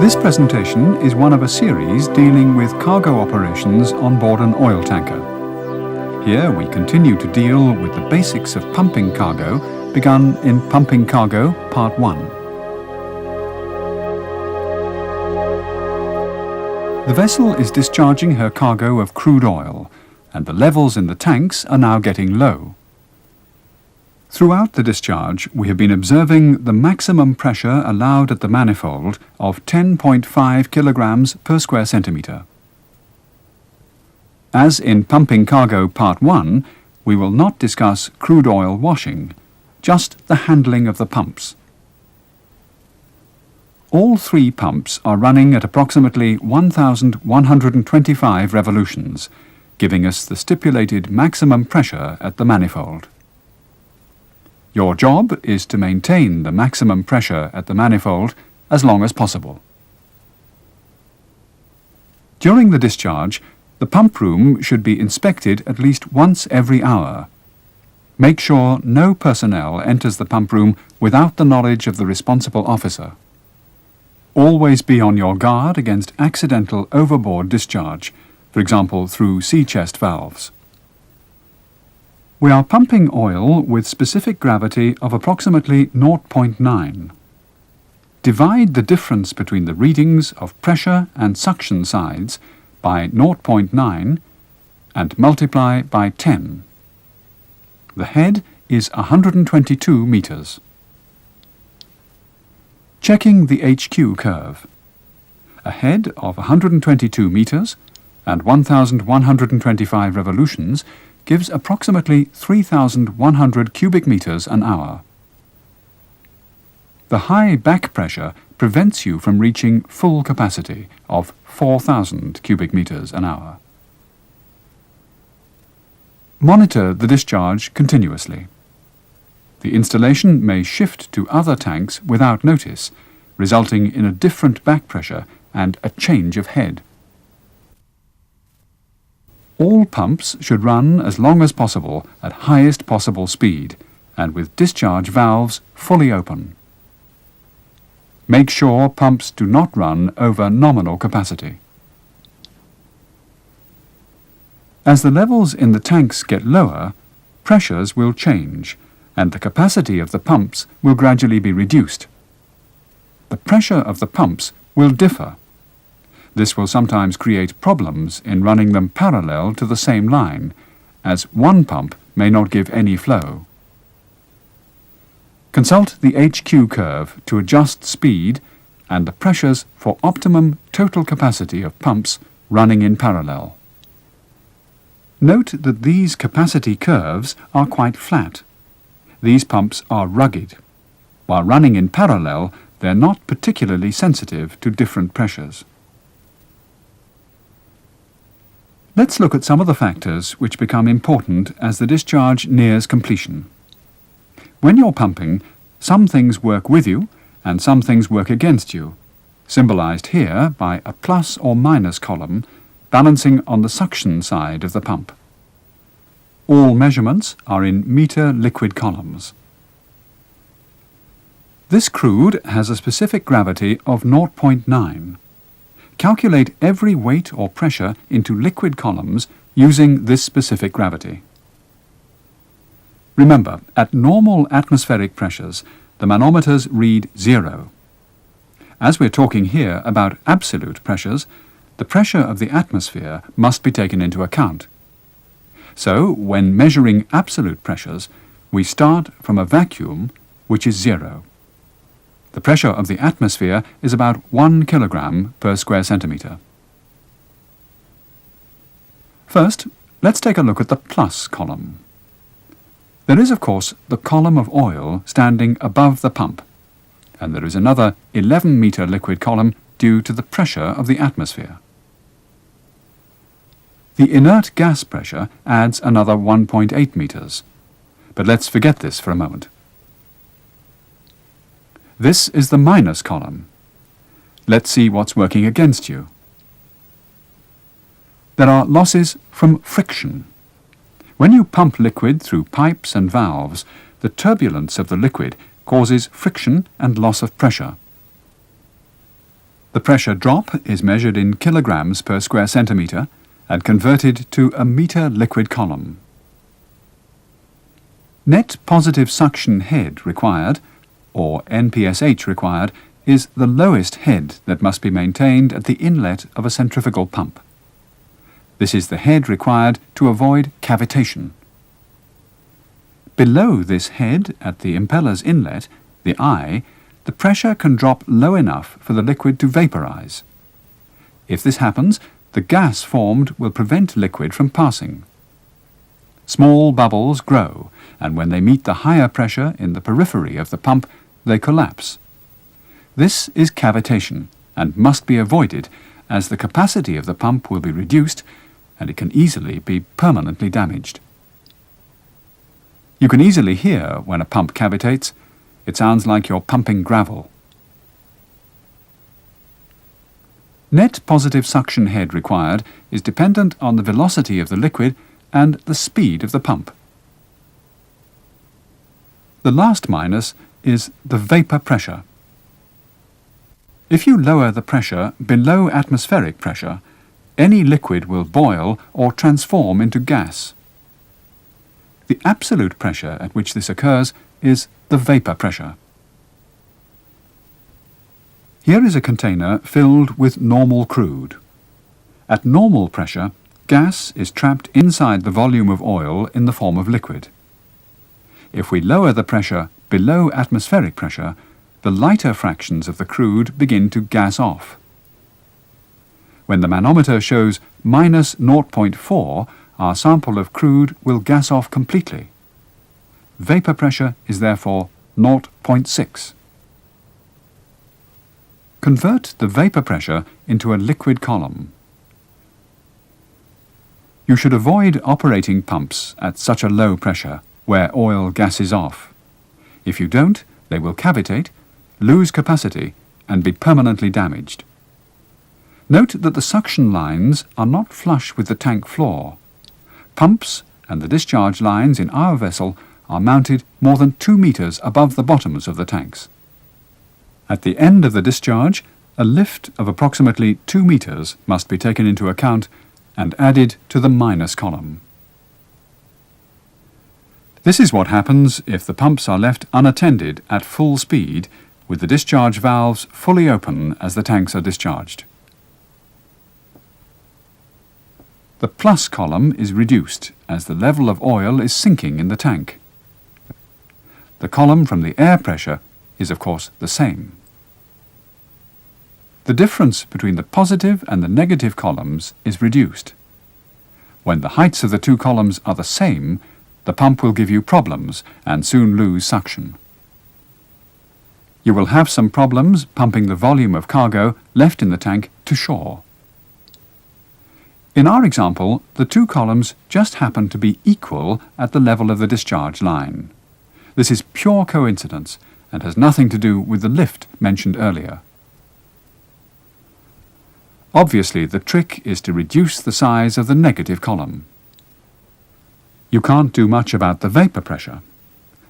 This presentation is one of a series dealing with cargo operations on board an oil tanker. Here we continue to deal with the basics of pumping cargo, begun in Pumping Cargo Part 1. The vessel is discharging her cargo of crude oil, and the levels in the tanks are now getting low. Throughout the discharge, we have been observing the maximum pressure allowed at the manifold of 10.5 kilograms per square centimetre. As in Pumping Cargo Part 1, we will not discuss crude oil washing, just the handling of the pumps. All three pumps are running at approximately 1,125 revolutions, giving us the stipulated maximum pressure at the manifold. Your job is to maintain the maximum pressure at the manifold as long as possible. During the discharge, the pump room should be inspected at least once every hour. Make sure no personnel enters the pump room without the knowledge of the responsible officer. Always be on your guard against accidental overboard discharge, for example through sea chest valves. We are pumping oil with specific gravity of approximately 0.9. Divide the difference between the readings of pressure and suction sides by 0.9 and multiply by 10. The head is 122 meters. Checking the HQ curve. A head of 122 meters and 1,125 revolutions gives approximately 3,100 cubic meters an hour. The high back pressure prevents you from reaching full capacity of 4,000 cubic meters an hour. Monitor the discharge continuously. The installation may shift to other tanks without notice, resulting in a different back pressure and a change of head. All pumps should run as long as possible at highest possible speed and with discharge valves fully open. Make sure pumps do not run over nominal capacity. As the levels in the tanks get lower, pressures will change and the capacity of the pumps will gradually be reduced. The pressure of the pumps will differ. This will sometimes create problems in running them parallel to the same line, as one pump may not give any flow. Consult the HQ curve to adjust speed and the pressures for optimum total capacity of pumps running in parallel. Note that these capacity curves are quite flat. These pumps are rugged. While running in parallel, they are not particularly sensitive to different pressures. Let's look at some of the factors which become important as the discharge nears completion. When you're pumping, some things work with you and some things work against you, symbolized here by a plus or minus column balancing on the suction side of the pump. All measurements are in meter liquid columns. This crude has a specific gravity of 0.9. Calculate every weight or pressure into liquid columns using this specific gravity. Remember, at normal atmospheric pressures, the manometers read 0. As we're talking here about absolute pressures, the pressure of the atmosphere must be taken into account. So, when measuring absolute pressures, we start from a vacuum, which is 0. The pressure of the atmosphere is about 1 kilogram per square centimetre. First, let's take a look at the plus column. There is, of course, the column of oil standing above the pump, and there is another 11-metre liquid column due to the pressure of the atmosphere. The inert gas pressure adds another 1.8 metres, but let's forget this for a moment. This is the minus column. Let's see what's working against you. There are losses from friction. When you pump liquid through pipes and valves, the turbulence of the liquid causes friction and loss of pressure. The pressure drop is measured in kilograms per square centimetre and converted to a metre liquid column. Net positive suction head required, or NPSH required, is the lowest head that must be maintained at the inlet of a centrifugal pump. This is the head required to avoid cavitation. Below this head, at the impeller's inlet, the eye, the pressure can drop low enough for the liquid to vaporize. If this happens, the gas formed will prevent liquid from passing. Small bubbles grow, and when they meet the higher pressure in the periphery of the pump, they collapse. This is cavitation, and must be avoided, as the capacity of the pump will be reduced, and it can easily be permanently damaged. You can easily hear when a pump cavitates. It sounds like you're pumping gravel. Net positive suction head required is dependent on the velocity of the liquid and the speed of the pump. The last minus is the vapour pressure. If you lower the pressure below atmospheric pressure, any liquid will boil or transform into gas. The absolute pressure at which this occurs is the vapour pressure. Here is a container filled with normal crude. At normal pressure, gas is trapped inside the volume of oil in the form of liquid. If we lower the pressure below atmospheric pressure, the lighter fractions of the crude begin to gas off. When the manometer shows minus 0.4, our sample of crude will gas off completely. Vapour pressure is therefore 0.6. Convert the vapour pressure into a liquid column. You should avoid operating pumps at such a low pressure where oil gases off. If you don't, they will cavitate, lose capacity, and be permanently damaged. Note that the suction lines are not flush with the tank floor. Pumps and the discharge lines in our vessel are mounted more than 2 meters above the bottoms of the tanks. At the end of the discharge, a lift of approximately 2 meters must be taken into account and added to the minus column. This is what happens if the pumps are left unattended at full speed with the discharge valves fully open as the tanks are discharged. The plus column is reduced as the level of oil is sinking in the tank. The column from the air pressure is of course the same. The difference between the positive and the negative columns is reduced. When the heights of the two columns are the same, the pump will give you problems and soon lose suction. You will have some problems pumping the volume of cargo left in the tank to shore. In our example, the two columns just happen to be equal at the level of the discharge line. This is pure coincidence and has nothing to do with the lift mentioned earlier. Obviously, the trick is to reduce the size of the negative column. You can't do much about the vapour pressure.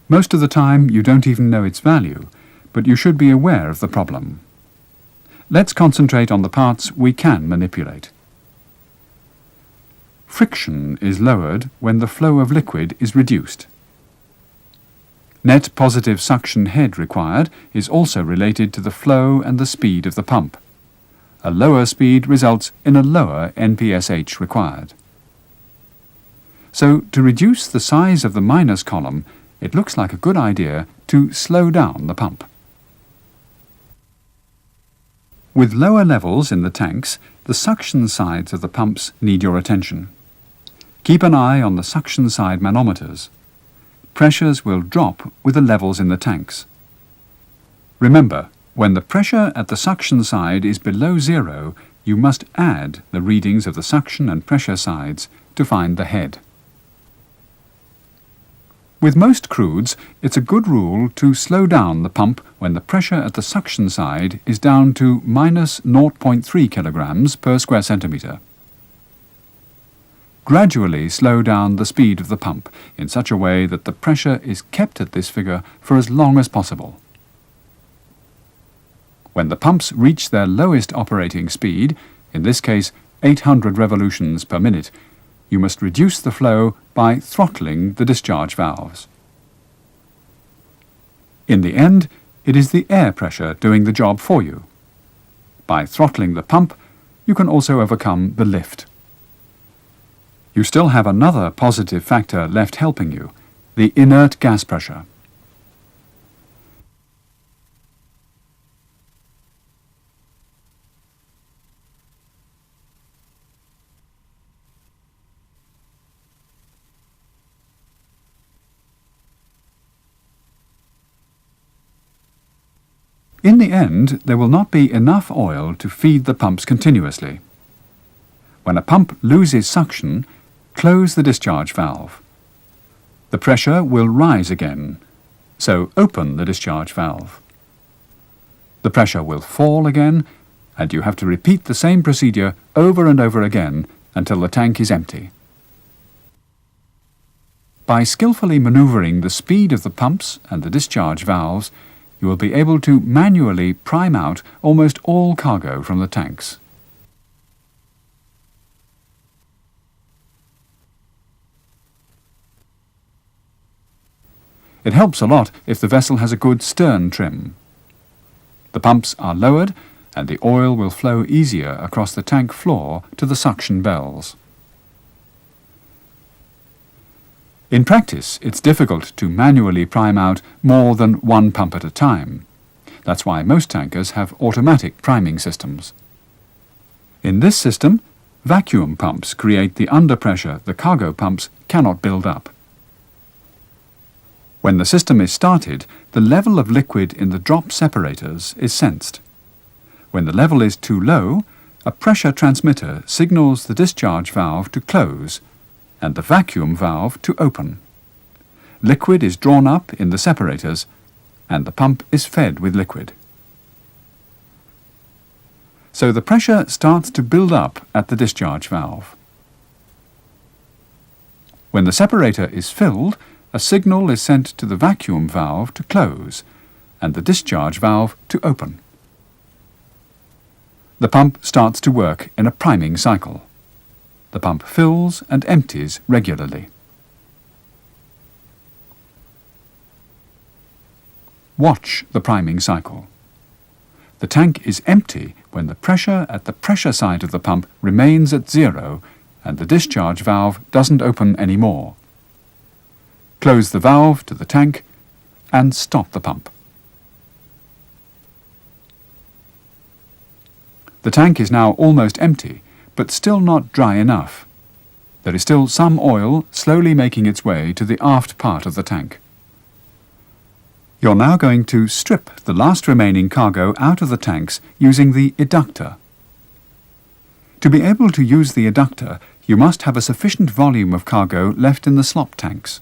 Most of the time you don't even know its value, but you should be aware of the problem. Let's concentrate on the parts we can manipulate. Friction is lowered when the flow of liquid is reduced. Net positive suction head required is also related to the flow and the speed of the pump. A lower speed results in a lower NPSH required. So, to reduce the size of the minus column, it looks like a good idea to slow down the pump. With lower levels in the tanks, the suction sides of the pumps need your attention. Keep an eye on the suction side manometers. Pressures will drop with the levels in the tanks. Remember, when the pressure at the suction side is below zero, you must add the readings of the suction and pressure sides to find the head. With most crudes, it's a good rule to slow down the pump when the pressure at the suction side is down to minus 0.3 kilograms per square centimetre. Gradually slow down the speed of the pump in such a way that the pressure is kept at this figure for as long as possible. When the pumps reach their lowest operating speed, in this case 800 revolutions per minute, you must reduce the flow by throttling the discharge valves. In the end, it is the air pressure doing the job for you. By throttling the pump, you can also overcome the lift. You still have another positive factor left helping you, the inert gas pressure. In the end, there will not be enough oil to feed the pumps continuously. When a pump loses suction, close the discharge valve. The pressure will rise again, so open the discharge valve. The pressure will fall again, and you have to repeat the same procedure over and over again until the tank is empty. By skillfully maneuvering the speed of the pumps and the discharge valves, you will be able to manually prime out almost all cargo from the tanks. It helps a lot if the vessel has a good stern trim. The pumps are lowered and the oil will flow easier across the tank floor to the suction bells. In practice, it's difficult to manually prime out more than one pump at a time. That's why most tankers have automatic priming systems. In this system, vacuum pumps create the underpressure the cargo pumps cannot build up. When the system is started, the level of liquid in the drop separators is sensed. When the level is too low, a pressure transmitter signals the discharge valve to close and the vacuum valve to open. Liquid is drawn up in the separators and the pump is fed with liquid. So the pressure starts to build up at the discharge valve. When the separator is filled, a signal is sent to the vacuum valve to close and the discharge valve to open. The pump starts to work in a priming cycle. The pump fills and empties regularly. Watch the priming cycle. The tank is empty when the pressure at the pressure side of the pump remains at zero and the discharge valve doesn't open anymore. Close the valve to the tank and stop the pump. The tank is now almost empty, but still not dry enough. There is still some oil slowly making its way to the aft part of the tank. You're now going to strip the last remaining cargo out of the tanks using the eductor. To be able to use the eductor, you must have a sufficient volume of cargo left in the slop tanks.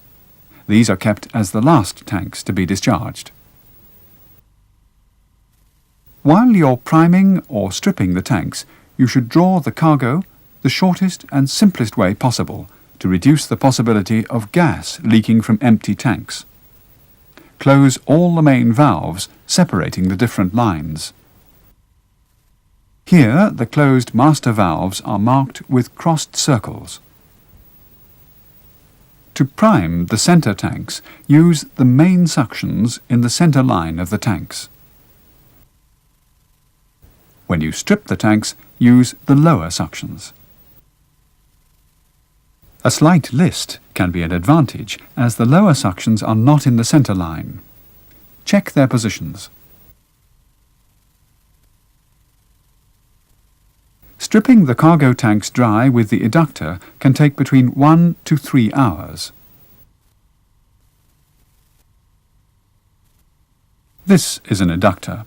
These are kept as the last tanks to be discharged. While you're priming or stripping the tanks, you should draw the cargo the shortest and simplest way possible to reduce the possibility of gas leaking from empty tanks. Close all the main valves, separating the different lines. Here, the closed master valves are marked with crossed circles. To prime the center tanks, use the main suctions in the center line of the tanks. When you strip the tanks, use the lower suctions. A slight list can be an advantage, as the lower suctions are not in the center line. Check their positions. Stripping the cargo tanks dry with the eductor can take between 1 to 3 hours. This is an eductor.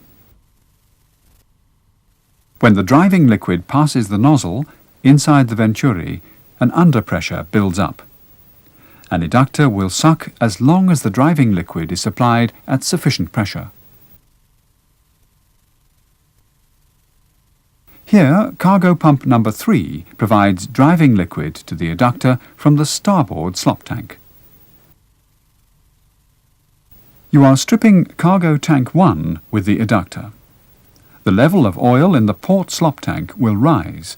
When the driving liquid passes the nozzle, inside the venturi, an underpressure builds up. An eductor will suck as long as the driving liquid is supplied at sufficient pressure. Here, cargo pump number 3 provides driving liquid to the eductor from the starboard slop tank. You are stripping cargo tank 1 with the eductor. The level of oil in the port slop tank will rise,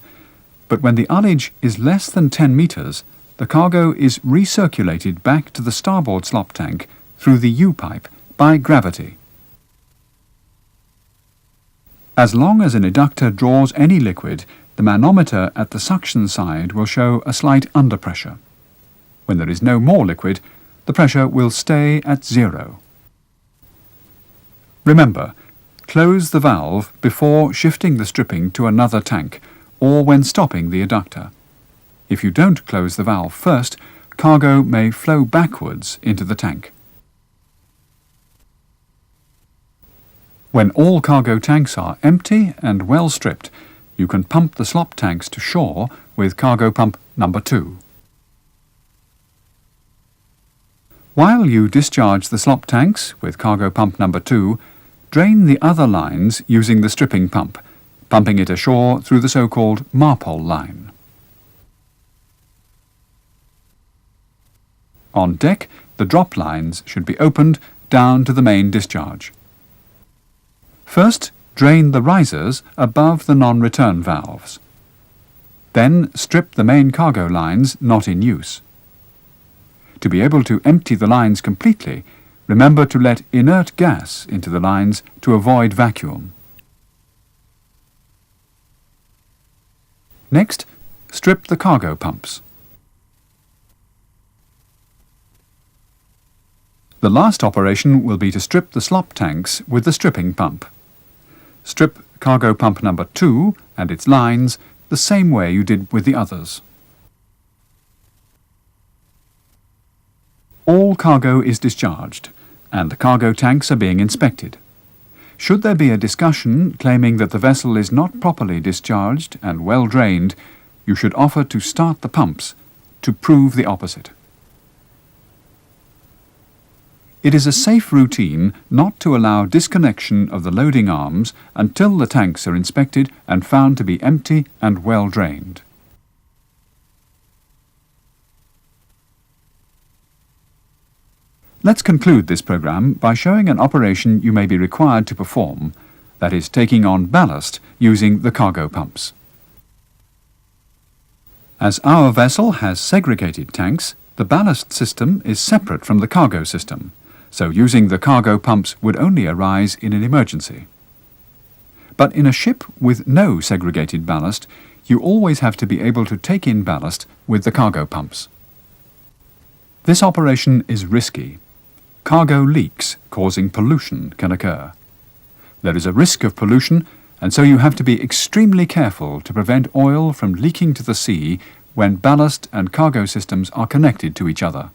but when the ullage is less than 10 metres, the cargo is recirculated back to the starboard slop tank through the U-pipe by gravity. As long as an eductor draws any liquid, the manometer at the suction side will show a slight underpressure. When there is no more liquid, the pressure will stay at 0. Remember, close the valve before shifting the stripping to another tank or when stopping the eductor. If you don't close the valve first, cargo may flow backwards into the tank. When all cargo tanks are empty and well stripped, you can pump the slop tanks to shore with cargo pump number 2. While you discharge the slop tanks with cargo pump number 2, drain the other lines using the stripping pump, pumping it ashore through the so-called marpole line. On deck, the drop lines should be opened down to the main discharge. First, drain the risers above the non-return valves. Then strip the main cargo lines not in use. To be able to empty the lines completely, remember to let inert gas into the lines to avoid vacuum. Next, strip the cargo pumps. The last operation will be to strip the slop tanks with the stripping pump. Strip cargo pump number 2 and its lines the same way you did with the others. All cargo is discharged, and the cargo tanks are being inspected. Should there be a discussion claiming that the vessel is not properly discharged and well drained, you should offer to start the pumps to prove the opposite. It is a safe routine not to allow disconnection of the loading arms until the tanks are inspected and found to be empty and well drained. Let's conclude this program by showing an operation you may be required to perform, that is, taking on ballast using the cargo pumps. As our vessel has segregated tanks, the ballast system is separate from the cargo system, so using the cargo pumps would only arise in an emergency. But in a ship with no segregated ballast, you always have to be able to take in ballast with the cargo pumps. This operation is risky. Cargo leaks causing pollution can occur. There is a risk of pollution, and so you have to be extremely careful to prevent oil from leaking to the sea when ballast and cargo systems are connected to each other.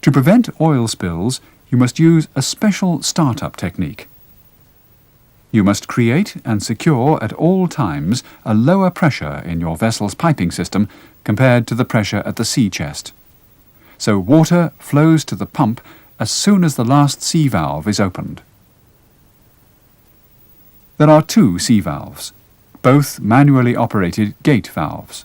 To prevent oil spills, you must use a special startup technique. You must create and secure at all times a lower pressure in your vessel's piping system compared to the pressure at the sea chest. So water flows to the pump as soon as the last sea valve is opened. There are 2 sea valves, both manually operated gate valves.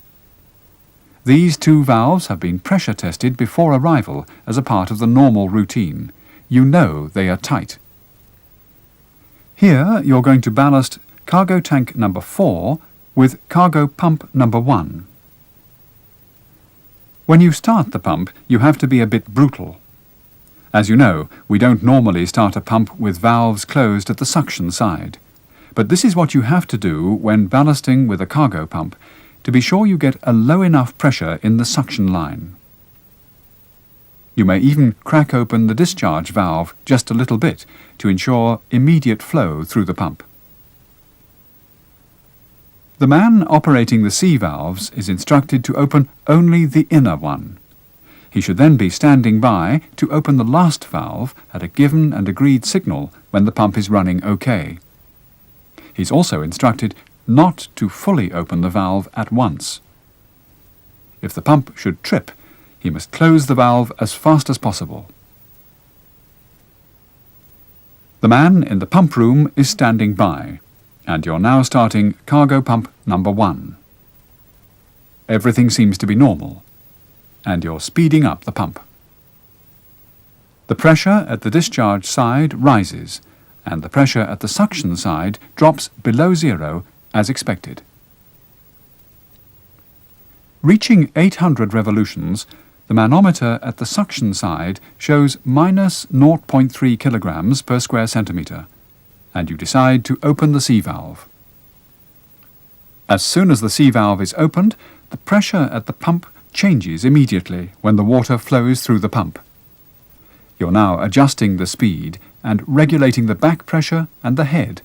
These 2 valves have been pressure tested before arrival as a part of the normal routine. You know they are tight. Here you're going to ballast cargo tank number 4 with cargo pump number 1. When you start the pump, you have to be a bit brutal. As you know, we don't normally start a pump with valves closed at the suction side. But this is what you have to do when ballasting with a cargo pump, to be sure you get a low enough pressure in the suction line. You may even crack open the discharge valve just a little bit to ensure immediate flow through the pump. The man operating the sea valves is instructed to open only the inner one. He should then be standing by to open the last valve at a given and agreed signal when the pump is running OK. He's also instructed not to fully open the valve at once. If the pump should trip, he must close the valve as fast as possible. The man in the pump room is standing by, and you're now starting cargo pump number 1. Everything seems to be normal, and you're speeding up the pump. The pressure at the discharge side rises, and the pressure at the suction side drops below zero as expected. Reaching 800 revolutions, the manometer at the suction side shows minus 0.3 kilograms per square centimetre, and you decide to open the sea valve. As soon as the sea valve is opened, the pressure at the pump changes immediately when the water flows through the pump. You're now adjusting the speed and regulating the back pressure and the head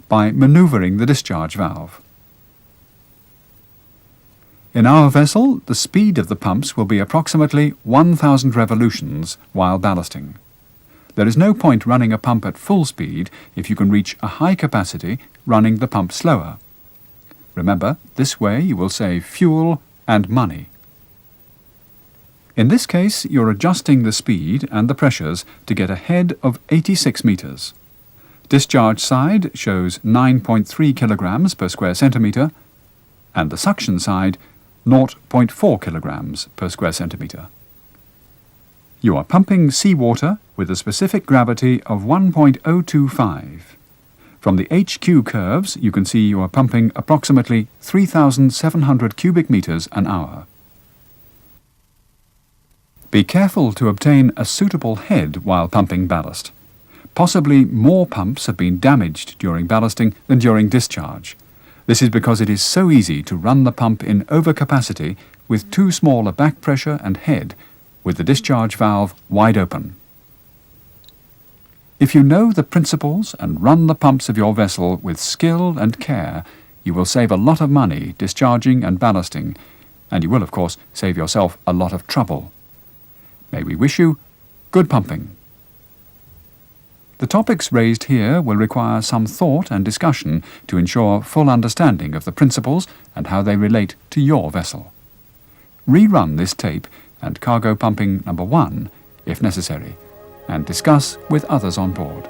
by manoeuvring the discharge valve. In our vessel, the speed of the pumps will be approximately 1,000 revolutions while ballasting. There is no point running a pump at full speed if you can reach a high capacity running the pump slower. Remember, this way you will save fuel and money. In this case, you're adjusting the speed and the pressures to get a head of 86 meters. Discharge side shows 9.3 kilograms per square centimetre, and the suction side 0.4 kilograms per square centimetre. You are pumping seawater with a specific gravity of 1.025. From the HQ curves, you can see you are pumping approximately 3,700 cubic meters an hour. Be careful to obtain a suitable head while pumping ballast. Possibly more pumps have been damaged during ballasting than during discharge. This is because it is so easy to run the pump in overcapacity with too small a back pressure and head, with the discharge valve wide open. If you know the principles and run the pumps of your vessel with skill and care, you will save a lot of money discharging and ballasting, and you will, of course, save yourself a lot of trouble. May we wish you good pumping. The topics raised here will require some thought and discussion to ensure full understanding of the principles and how they relate to your vessel. Rerun this tape and cargo pumping number 1, if necessary, and discuss with others on board.